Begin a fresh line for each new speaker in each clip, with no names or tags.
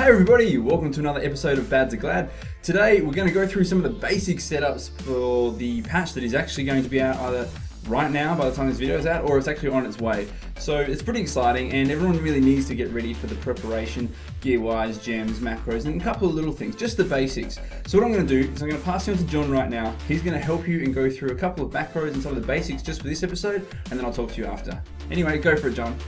Hi everybody, welcome to another episode of Bad to Glad. Today we're going to go through some of the basic setups for the patch that is actually going to be out either right now by the time this video is out, or it's actually on its way. So it's pretty exciting and everyone really needs to get ready for the preparation, gear-wise, gems, macros, and a couple of little things, just the basics. So what I'm going to do is I'm going to pass you on to John right now. He's going to help you and go through a couple of macros and some of the basics just for this episode, and then I'll talk to you after. Anyway, go for it, John.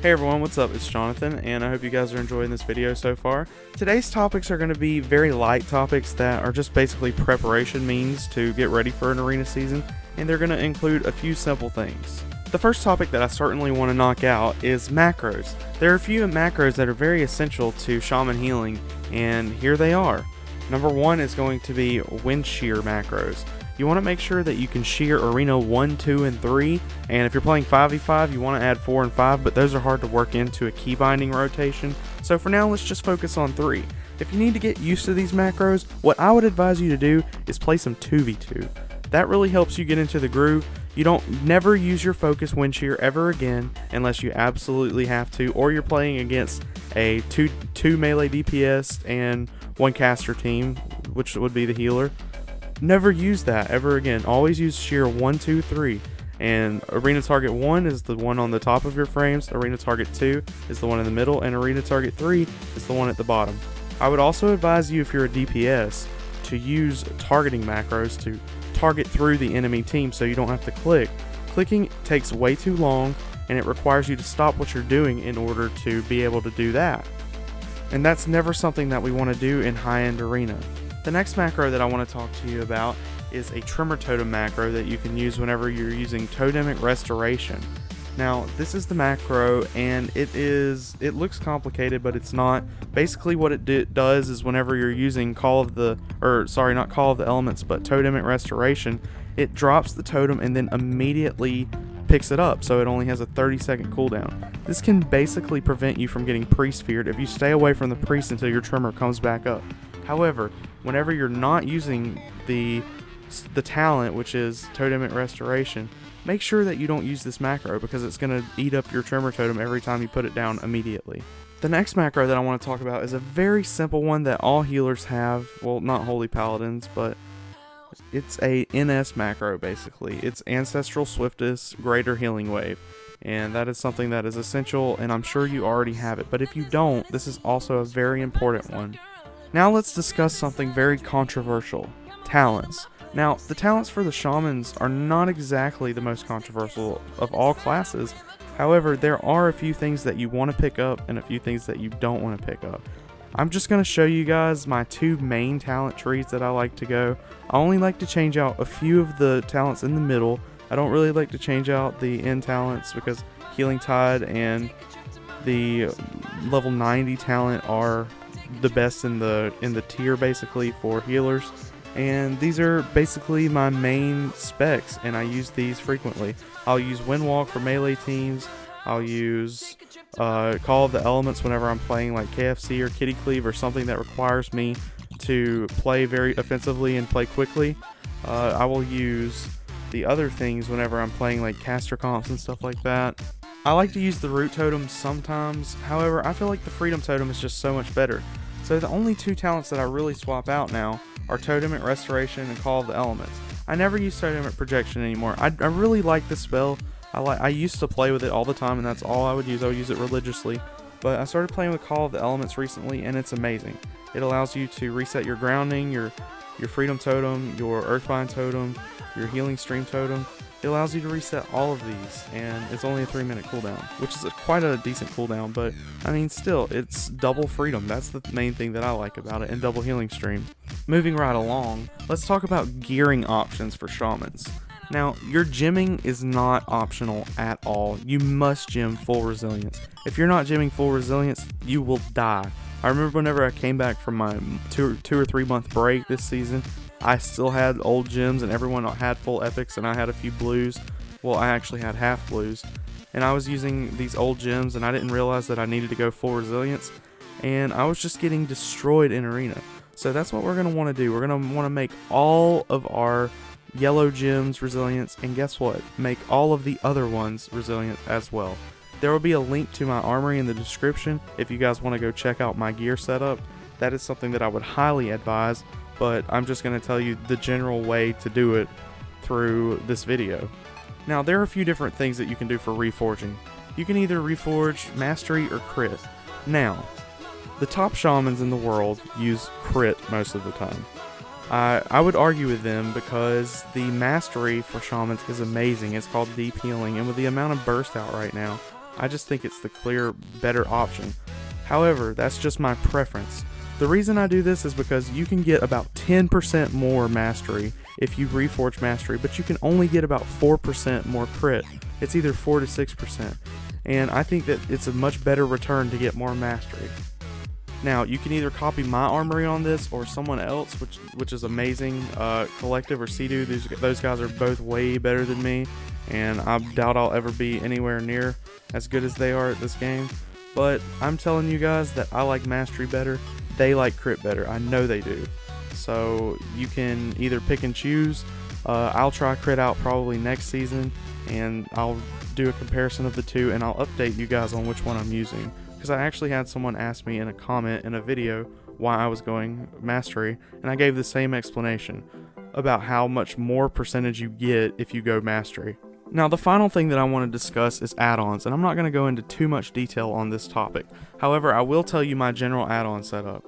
Hey everyone, what's up? It's Jonathan, and I hope you guys are enjoying this video so far. Today's topics are going to be very light topics that are just basically preparation means to get ready for an arena season, and they're going to include a few simple things. The first topic that I certainly want to knock out is macros. There are a few macros that are very essential to shaman healing, and here they are. Number one is going to be wind shear macros. You want to make sure that you can shear Arena 1, 2, and 3, and if you're playing 5v5, you want to add 4 and 5, but those are hard to work into a key binding rotation, so for now let's just focus on 3. If you need to get used to these macros, what I would advise you to do is play some 2v2. That really helps you get into the groove. You don't never use your focus wind shear ever again unless you absolutely have to, or you're playing against a two melee DPS and 1 caster team, which would be the healer. Never use that ever again. Always use shear 1, 2, 3. And arena target 1 is the one on the top of your frames, arena target 2 is the one in the middle, and arena target 3 is the one at the bottom. I would also advise you, if you're a DPS, to use targeting macros to target through the enemy team so you don't have to click. Clicking takes way too long, and it requires you to stop what you're doing in order to be able to do that. And that's never something that we want to do in high-end arena. The next macro that I want to talk to you about is a Tremor Totem macro that you can use whenever you're using Totemic Restoration. Now, this is the macro, and it looks complicated, but it's not. Basically what it does is whenever you're using not Call of the Elements, but Totemic Restoration, it drops the totem and then immediately picks it up, so it only has a 30-second cooldown. This can basically prevent you from getting priest feared if you stay away from the priest until your tremor comes back up. However, whenever you're not using the talent, which is Totemic Restoration, make sure that you don't use this macro because it's going to eat up your tremor totem every time you put it down immediately. The next macro that I want to talk about is a very simple one that all healers have. Well, not Holy Paladins, but it's a NS macro basically. It's Ancestral Swiftness Greater Healing Wave. And that is something that is essential, and I'm sure you already have it. But if you don't, this is also a very important one. Now let's discuss something very controversial. Talents. Now, the talents for the shamans are not exactly the most controversial of all classes. However, there are a few things that you want to pick up and a few things that you don't want to pick up. I'm just going to show you guys my 2 main talent trees that I like to go. I only like to change out a few of the talents in the middle. I don't really like to change out the end talents because Healing Tide and the level 90 talent are the best in the tier basically for healers, and these are basically my main specs, and I use these frequently. I'll use Windwalk for melee teams. I'll use Call of the Elements whenever I'm playing like KFC or Kitty Cleave or something that requires me to play very offensively and play quickly. I will use the other things whenever I'm playing like caster comps and stuff like that. I like to use the Root Totem sometimes, however I feel like the Freedom Totem is just so much better. So the only 2 talents that I really swap out now are Totemic Restoration and Call of the Elements. I never use Totemic Projection anymore. I really like this spell. I used to play with it all the time, and that's all I would use. I would use it religiously. But I started playing with Call of the Elements recently, and it's amazing. It allows you to reset your grounding, your Freedom Totem, your Earthbind Totem, your Healing Stream Totem. It allows you to reset all of these, and it's only a 3-minute cooldown, which is quite a decent cooldown, but I mean still, it's double freedom. That's the main thing that I like about it, and double healing stream. Moving right along, let's talk about gearing options for shamans. Now, your gemming is not optional at all. You must gem full resilience. If you're not gemming full resilience, you will die. I remember whenever I came back from my 2 or 3 month break this season, I still had old gems and everyone had full epics, and I had a few blues. Well, I actually had half blues, and I was using these old gems, and I didn't realize that I needed to go full resilience, and I was just getting destroyed in arena. So that's what we're going to want to do. We're going to want to make all of our yellow gems resilience, and guess what? Make all of the other ones resilient as well. There will be a link to my armory in the description if you guys want to go check out my gear setup. That is something that I would highly advise, but I'm just going to tell you the general way to do it through this video. Now, there are a few different things that you can do for reforging. You can either reforge Mastery or Crit. Now, the top shamans in the world use Crit most of the time. I would argue with them because the Mastery for shamans is amazing. It's called Deep Healing, and with the amount of burst out right now, I just think it's the clear better option. However, that's just my preference. The reason I do this is because you can get about 10% more Mastery if you reforge Mastery, but you can only get about 4% more Crit. It's either 4 to 6%, and I think that it's a much better return to get more Mastery. Now, you can either copy my armory on this or someone else, which is amazing. Collective or Sea-Doo, those guys are both way better than me, and I doubt I'll ever be anywhere near as good as they are at this game. But I'm telling you guys that I like Mastery better. They like Crit better. I know they do. So you can either pick and choose. I'll try Crit out probably next season, and I'll do a comparison of the two, and I'll update you guys on which one I'm using. Because I actually had someone ask me in a comment in a video why I was going Mastery, and I gave the same explanation about how much more percentage you get if you go Mastery. Now, the final thing that I want to discuss is add-ons, and I'm not going to go into too much detail on this topic. However, I will tell you my general add-on setup.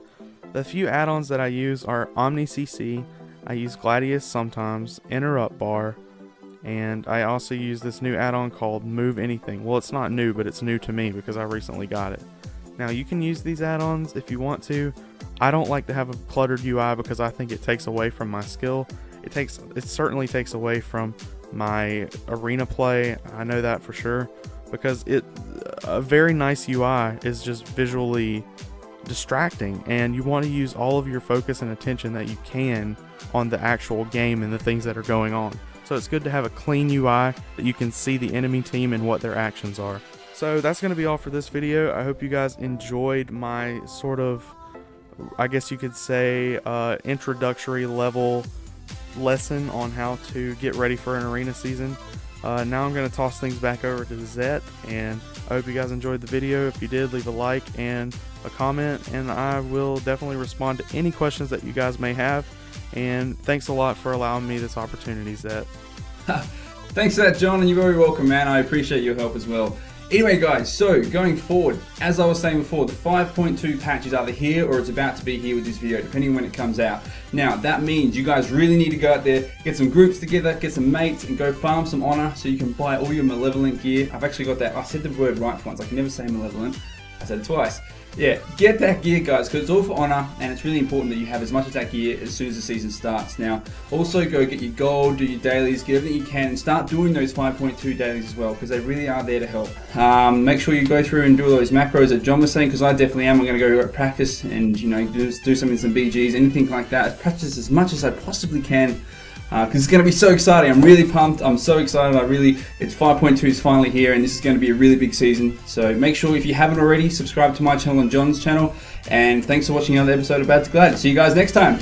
The few add-ons that I use are Omni CC, I use Gladiator sometimes, Interrupt Bar, and I also use this new add-on called Move Anything. Well, it's not new, but it's new to me because I recently got it. Now, you can use these add-ons if you want to. I don't like to have a cluttered UI because I think it takes away from my skill. It certainly takes away from my arena play. I know that for sure, because a very nice UI is just visually distracting, and you want to use all of your focus and attention that you can on the actual game and the things that are going on. So it's good to have a clean UI that you can see the enemy team and what their actions are. So that's going to be all for this video. I hope you guys enjoyed my sort of, I guess you could say, introductory level lesson on how to get ready for an arena season. Now I'm going to toss things back over to Zet, and I hope you guys enjoyed the video. If you did, leave a like and a comment, and I will definitely respond to any questions that you guys may have. And thanks a lot for allowing me this opportunity, Zet.
Thanks for that, John, and you're very welcome, man. I appreciate your help as well. Anyway, guys, so going forward, as I was saying before, the 5.2 patch is either here or it's about to be here with this video, depending on when it comes out. Now, that means you guys really need to go out there, get some groups together, get some mates, and go farm some honor so you can buy all your malevolent gear. I've actually got that. I said the word right for once. I can never say malevolent. I said it twice. Yeah, get that gear, guys, because it's all for honor, and it's really important that you have as much of that gear as soon as the season starts. Now, also go get your gold, do your dailies, get everything you can, and start doing those 5.2 dailies as well, because they really are there to help. Make sure you go through and do all those macros that John was saying, because I definitely am. I'm going to go practice and, you know, do some BGs, anything like that. Practice as much as I possibly can. Because it's going to be so exciting. I'm really pumped. I'm so excited. It's 5.2 is finally here, and this is going to be a really big season. So make sure, if you haven't already, subscribe to my channel and John's channel. And thanks for watching another episode of Bad to Glad. See you guys next time.